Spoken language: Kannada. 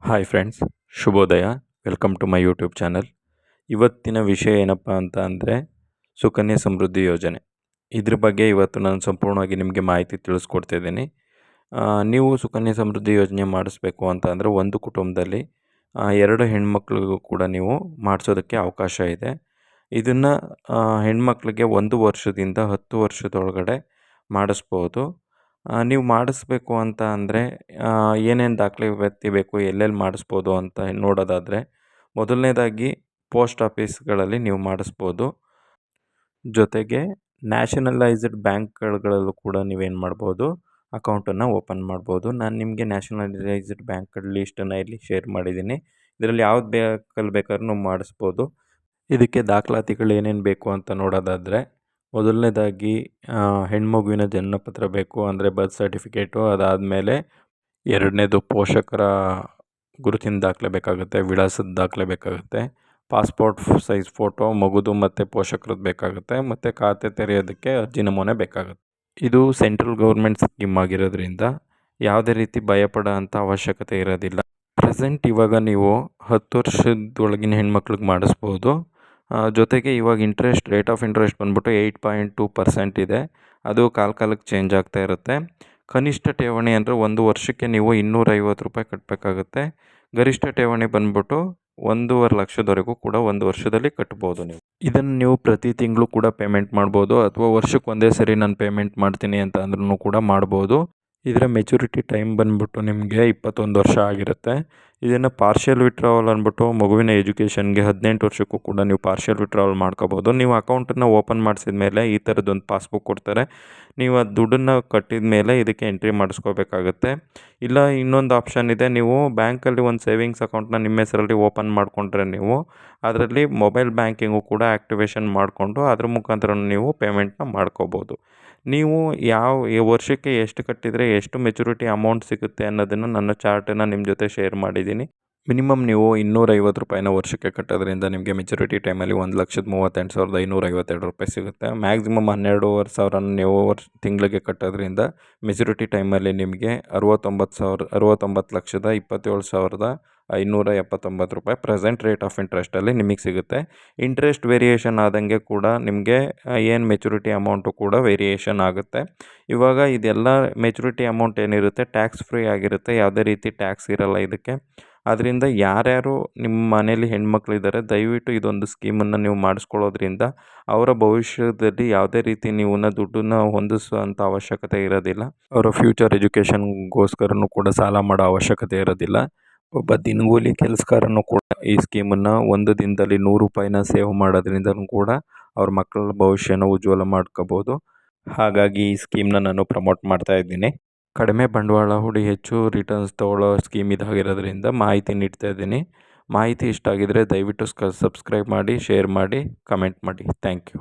ಹಾಯ್ ಫ್ರೆಂಡ್ಸ್, ಶುಭೋದಯ. Welcome to my YouTube channel. ಇವತ್ತಿನ ವಿಷಯ ಏನಪ್ಪ ಅಂತ ಅಂದರೆ ಸುಕನ್ಯಾ ಸಮೃದ್ಧಿ ಯೋಜನೆ. ಇದ್ರ ಬಗ್ಗೆ ಇವತ್ತು ನಾನು ಸಂಪೂರ್ಣವಾಗಿ ನಿಮಗೆ ಮಾಹಿತಿ ತಿಳಿಸ್ಕೊಡ್ತಿದ್ದೀನಿ. ನೀವು ಸುಕನ್ಯಾ ಸಮೃದ್ಧಿ ಯೋಜನೆ ಮಾಡಿಸ್ಬೇಕು ಅಂತ ಅಂದರೆ ಒಂದು ಕುಟುಂಬದಲ್ಲಿ 2 ಹೆಣ್ಮಕ್ಳಿಗೂ ಕೂಡ ನೀವು ಮಾಡಿಸೋದಕ್ಕೆ ಅವಕಾಶ ಇದೆ. ಇದನ್ನು ಹೆಣ್ಮಕ್ಳಿಗೆ 1 ವರ್ಷದಿಂದ 10 ವರ್ಷದೊಳಗಡೆ ಮಾಡಿಸ್ಬೋದು. ನೀವು ಮಾಡಿಸ್ಬೇಕು ಅಂತ ಅಂದರೆ ಏನೇನು ದಾಖಲಾತಿ ಬೇಕು, ಎಲ್ಲೆಲ್ಲಿ ಮಾಡಿಸ್ಬೋದು ಅಂತ ನೋಡೋದಾದರೆ, ಮೊದಲನೇದಾಗಿ ಪೋಸ್ಟ್ ಆಫೀಸ್ಗಳಲ್ಲಿ ನೀವು ಮಾಡಿಸ್ಬೋದು. ಜೊತೆಗೆ ನ್ಯಾಷನಲೈಸ್ಡ್ ಬ್ಯಾಂಕ್ಗಳಲ್ಲೂ ಕೂಡ ನೀವೇನು ಮಾಡ್ಬೋದು, ಅಕೌಂಟನ್ನು ಓಪನ್ ಮಾಡ್ಬೋದು. ನಾನು ನಿಮಗೆ ನ್ಯಾಷನಲೈಸ್ಡ್ ಬ್ಯಾಂಕ್ಗಳ ಲೀಸ್ಟನ್ನು ಇಲ್ಲಿ ಶೇರ್ ಮಾಡಿದ್ದೀನಿ. ಇದರಲ್ಲಿ ಯಾವ್ದು ಬೇಕಾದ್ರೂ ನೀವು ಮಾಡಿಸ್ಬೋದು. ಇದಕ್ಕೆ ದಾಖಲಾತಿಗಳು ಏನೇನು ಬೇಕು ಅಂತ ನೋಡೋದಾದರೆ, ಮೊದಲನೇದಾಗಿ ಹೆಣ್ಮಗುವಿನ ಜನ್ಮಪತ್ರ ಬೇಕು, ಅಂದರೆ ಬರ್ತ್ ಸರ್ಟಿಫಿಕೇಟು. ಅದಾದಮೇಲೆ ಎರಡನೇದು ಪೋಷಕರ ಗುರುತಿನ ದಾಖಲೆ ಬೇಕಾಗುತ್ತೆ, ವಿಳಾಸದ ದಾಖಲೆ ಬೇಕಾಗುತ್ತೆ, ಪಾಸ್ಪೋರ್ಟ್ ಸೈಜ್ ಫೋಟೋ ಮಗುದು ಮತ್ತು ಪೋಷಕರದ್ದು ಬೇಕಾಗುತ್ತೆ, ಮತ್ತು ಖಾತೆ ತೆರೆಯೋದಕ್ಕೆ ಅರ್ಜಿ ನಮೂನೆ ಬೇಕಾಗುತ್ತೆ. ಇದು ಸೆಂಟ್ರಲ್ ಗೌರ್ಮೆಂಟ್ ಸ್ಕೀಮ್ ಆಗಿರೋದ್ರಿಂದ ಯಾವುದೇ ರೀತಿ ಭಯಪಡೋ ಅಂಥ ಅವಶ್ಯಕತೆ ಇರೋದಿಲ್ಲ. ಪ್ರೆಸೆಂಟ್ ಇವಾಗ ನೀವು 10 ವರ್ಷದೊಳಗಿನ ಹೆಣ್ಮಕ್ಳಿಗೆ ಮಾಡಿಸ್ಬೋದು. ಜೊತೆಗೆ ಇವಾಗ ರೇಟ್ ಆಫ್ ಇಂಟ್ರೆಸ್ಟ್ ಬಂದ್ಬಿಟ್ಟು 8.2% ಇದೆ. ಅದು ಕಾಲಕ್ಕೆ ಚೇಂಜ್ ಆಗ್ತಾ ಇರುತ್ತೆ. ಕನಿಷ್ಠ ಠೇವಣಿ ಅಂದರೆ 1 ವರ್ಷಕ್ಕೆ ನೀವು 250 ರೂಪಾಯಿ ಕಟ್ಟಬೇಕಾಗುತ್ತೆ. ಗರಿಷ್ಠ ಠೇವಣಿ ಬಂದ್ಬಿಟ್ಟು 1.5 ಲಕ್ಷದವರೆಗೂ ಕೂಡ 1 ವರ್ಷದಲ್ಲಿ ಕಟ್ಬೋದು ನೀವು. ಇದನ್ನು ನೀವು ಪ್ರತಿ ತಿಂಗಳು ಕೂಡ ಪೇಮೆಂಟ್ ಮಾಡ್ಬೋದು, ಅಥವಾ ವರ್ಷಕ್ಕೆ ಒಂದೇ ಸರಿ ನಾನು ಪೇಮೆಂಟ್ ಮಾಡ್ತೀನಿ ಅಂತ ಅಂದ್ರೂ ಕೂಡ ಮಾಡ್ಬೋದು. ಇದರ ಮೆಚುರಿಟಿ ಟೈಮ್ ಬಂದ್ಬಿಟ್ಟು ನಿಮಗೆ 21 ವರ್ಷ ಆಗಿರುತ್ತೆ. ಇದನ್ನು ಪಾರ್ಷಿಯಲ್ ವಿತ್ಡ್ರಾವಲ್ ಅಂದ್ಬಿಟ್ಟು ಮಗುವಿನ ಎಜುಕೇಷನ್ಗೆ 18 ವರ್ಷಕ್ಕೂ ಕೂಡ ನೀವು ಪಾರ್ಷಿಯಲ್ ವಿತ್ಡ್ರಾವಲ್ ಮಾಡ್ಕೋಬೋದು. ನೀವು ಅಕೌಂಟನ್ನು ಓಪನ್ ಮಾಡಿಸಿದ ಮೇಲೆ ಈ ಥರದ್ದೊಂದು ಪಾಸ್ಬುಕ್ ಕೊಡ್ತಾರೆ. ನೀವು ಆ ದುಡ್ಡನ್ನು ಕಟ್ಟಿದ ಮೇಲೆ ಇದಕ್ಕೆ ಎಂಟ್ರಿ ಮಾಡಿಸ್ಕೋಬೇಕಾಗತ್ತೆ. ಇಲ್ಲ ಇನ್ನೊಂದು ಆಪ್ಷನ್ ಇದೆ, ನೀವು ಬ್ಯಾಂಕಲ್ಲಿ ಒಂದು ಸೇವಿಂಗ್ಸ್ ಅಕೌಂಟ್ನ ನಿಮ್ಮ ಹೆಸರಲ್ಲಿ ಓಪನ್ ಮಾಡಿಕೊಂಡ್ರೆ ನೀವು ಅದರಲ್ಲಿ ಮೊಬೈಲ್ ಬ್ಯಾಂಕಿಂಗು ಕೂಡ ಆ್ಯಕ್ಟಿವೇಶನ್ ಮಾಡಿಕೊಂಡು ಅದ್ರ ಮುಖಾಂತರ ನೀವು ಪೇಮೆಂಟ್ನ ಮಾಡ್ಕೋಬೋದು. ನೀವು ವರ್ಷಕ್ಕೆ ಎಷ್ಟು ಕಟ್ಟಿದರೆ ಎಷ್ಟು ಮೆಚುರಿಟಿ ಅಮೌಂಟ್ ಸಿಗುತ್ತೆ ಅನ್ನೋದನ್ನು ನನ್ನ ಚಾರ್ಟನ್ನು ನಿಮ್ಮ ಜೊತೆ ಶೇರ್ ಮಾಡಿದ್ದೀನಿ. ಮಿನಿಮಮ್ ನೀವು 250 ರೂಪಾಯಿನ ವರ್ಷಕ್ಕೆ ಕಟ್ಟೋದ್ರಿಂದ ನಿಮಗೆ ಮೆಚುರಿಟಿ ಟೈಮಲ್ಲಿ 1,38,552 ರೂಪಾಯಿ ಸಿಗುತ್ತೆ. ಮ್ಯಾಕ್ಸಿಮಮ್ 12,500 ನೀವು ತಿಂಗಳಿಗೆ ಕಟ್ಟೋದ್ರಿಂದ ಮೆಚುರಿಟಿ ಟೈಮಲ್ಲಿ ನಿಮಗೆ 69,27,579 ರೂಪಾಯಿ ಪ್ರೆಸೆಂಟ್ ರೇಟ್ ಆಫ್ ಇಂಟ್ರೆಸ್ಟಲ್ಲಿ ನಿಮಗೆ ಸಿಗುತ್ತೆ. ಇಂಟ್ರೆಸ್ಟ್ ವೇರಿಯೇಷನ್ ಆದಂಗೆ ಕೂಡ ನಿಮಗೆ ಏನು ಮೆಚುರಿಟಿ ಅಮೌಂಟು ಕೂಡ ವೇರಿಯೇಷನ್ ಆಗುತ್ತೆ. ಇವಾಗ ಇದೆಲ್ಲ ಮೆಚುರಿಟಿ ಅಮೌಂಟ್ ಏನಿರುತ್ತೆ ಟ್ಯಾಕ್ಸ್ ಫ್ರೀ ಆಗಿರುತ್ತೆ, ಯಾವುದೇ ರೀತಿ ಟ್ಯಾಕ್ಸ್ ಇರೋಲ್ಲ ಇದಕ್ಕೆ. ಆದ್ದರಿಂದ ಯಾರ್ಯಾರು ನಿಮ್ಮ ಮನೇಲಿ ಹೆಣ್ಮಕ್ಳಿದ್ದಾರೆ, ದಯವಿಟ್ಟು ಇದೊಂದು ಸ್ಕೀಮನ್ನು ನೀವು ಮಾಡಿಸ್ಕೊಳ್ಳೋದ್ರಿಂದ ಅವರ ಭವಿಷ್ಯದಲ್ಲಿ ಯಾವುದೇ ರೀತಿ ನೀವು ದುಡ್ಡನ್ನು ಹೊಂದಿಸುವಂಥ ಅವಶ್ಯಕತೆ ಇರೋದಿಲ್ಲ. ಅವರ ಫ್ಯೂಚರ್ ಎಜುಕೇಷನ್ಗೋಸ್ಕರನೂ ಕೂಡ ಸಾಲ ಮಾಡೋ ಅವಶ್ಯಕತೆ ಇರೋದಿಲ್ಲ. ಒಬ್ಬ ದಿನಗೂಲಿ ಕೆಲಸಗಾರನು ಕೂಡ ಈ ಸ್ಕೀಮನ್ನು ಒಂದು ದಿನದಲ್ಲಿ 100 ರೂಪಾಯಿನ ಸೇವ್ ಮಾಡೋದ್ರಿಂದನೂ ಕೂಡ ಅವ್ರ ಮಕ್ಕಳ ಭವಿಷ್ಯನ ಉಜ್ವಲ ಮಾಡ್ಕೋಬೋದು. ಹಾಗಾಗಿ ಈ ಸ್ಕೀಮ್ನ ನಾನು ಪ್ರಮೋಟ್ ಮಾಡ್ತಾ ಇದ್ದೀನಿ. ಕಡಿಮೆ ಬಂಡವಾಳ ಹೂಡಿ ಹೆಚ್ಚು ರಿಟರ್ನ್ಸ್ ತೊಗೊಳ್ಳೋ ಸ್ಕೀಮ್ ಇದಾಗಿರೋದ್ರಿಂದ ಮಾಹಿತಿ ನೀಡ್ತಾ ಇದ್ದೀನಿ. ಮಾಹಿತಿ ಇಷ್ಟ ಆಗಿದರೆ ದಯವಿಟ್ಟು ಸಬ್ಸ್ಕ್ರೈಬ್ ಮಾಡಿ, ಶೇರ್ ಮಾಡಿ, ಕಮೆಂಟ್ ಮಾಡಿ. Thank you.